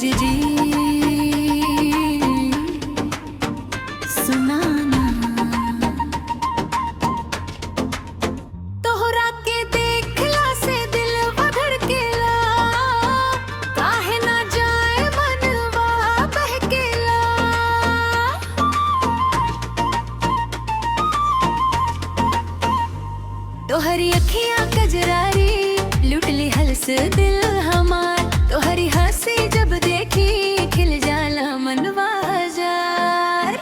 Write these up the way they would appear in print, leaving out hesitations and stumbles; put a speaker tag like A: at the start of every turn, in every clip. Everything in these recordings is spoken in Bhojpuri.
A: जी सुनाना तोहरा के देखला से दिल धड़केला काहे ना जाए मनवा बहकेला तोहरी अखियां कजरारी लुट ली हलस दिल हमार तोहरी हंसी जब देखी खिल जाला मनवा हजार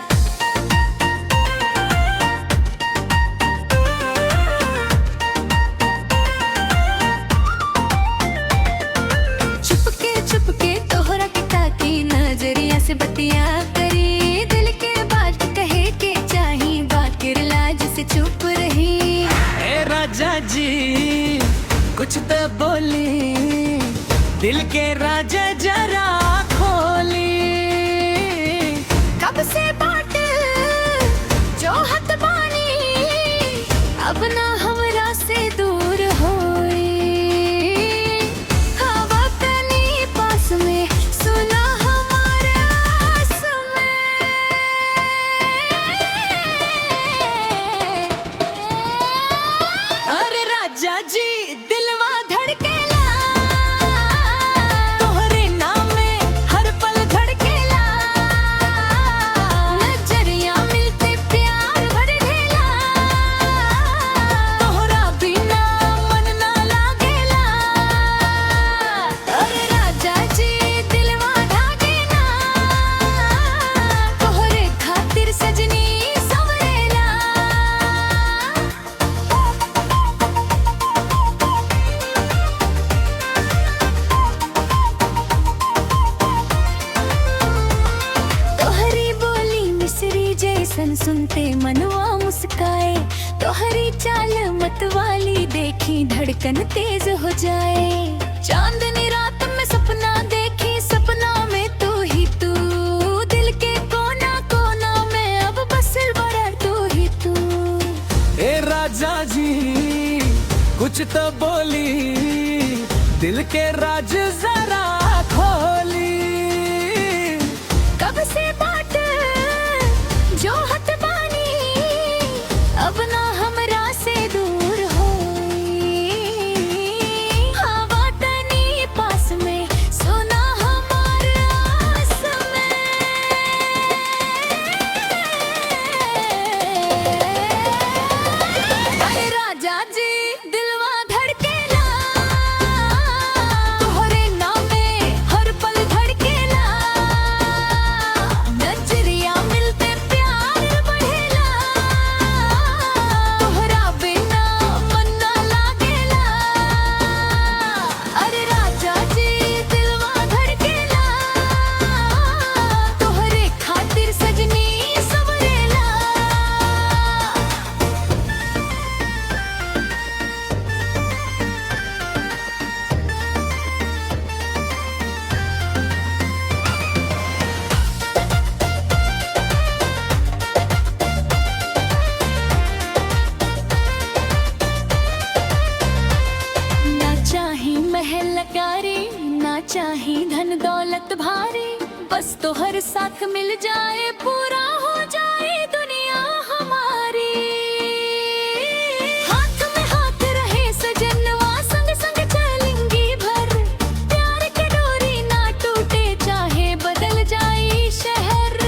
A: चुपके तोहरा के ताकी नजरिया से बतिया करी दिल के बात कहे के चाही बाकिर लाज से चुप रही
B: ए राजा जी कुछ तो बोली दिल के राजा जरा खोली
A: कब से बाट जो हत बानी अब ना हमरा से दूर होई हवा तनी पास में सुना हमारा
B: अरे राजा जी दिलवा
A: सुनते मनवा मुस्काए तोहरी चाल मतवाली देखी धड़कन तेज हो जाए चांदनी रात में सपना देखी सपना में तू ही तू दिल के कोना कोना में अब बस बड़ा तू ही तू
B: ए राजा जी कुछ तो बोली दिल के राज जरा खोली
A: कब से बाट जो हत बानी अब ना हमरा से दूर होई हवा तनी पास में सुना हमारा समय अरे राजा जी दिलवा धड़केला तोहरे नामे हर पल धड़केला नजरिया मिलते ना चाही धन दौलत भारी बस तो हर साथ मिल जाए पूरा हो जाए दुनिया हमारी हाथ में हाथ रहे सजनवा संग संग चलेंगी भर प्यार की डोरी ना टूटे चाहे बदल जाए शहर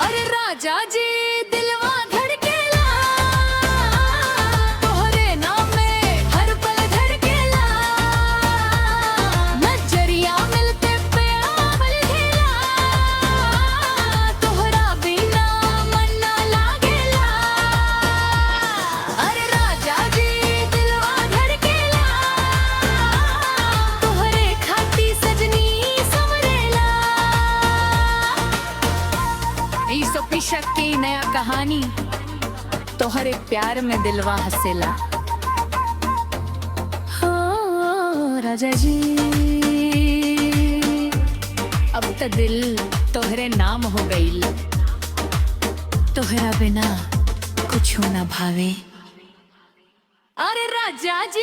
A: अरे राजा जी की नया कहानी तोहरे प्यार में दिलवा हसेला हो राजा जी अब तो दिल तोहरे नाम हो गईल तोहरा बिना कुछ ना भावे अरे राजा जी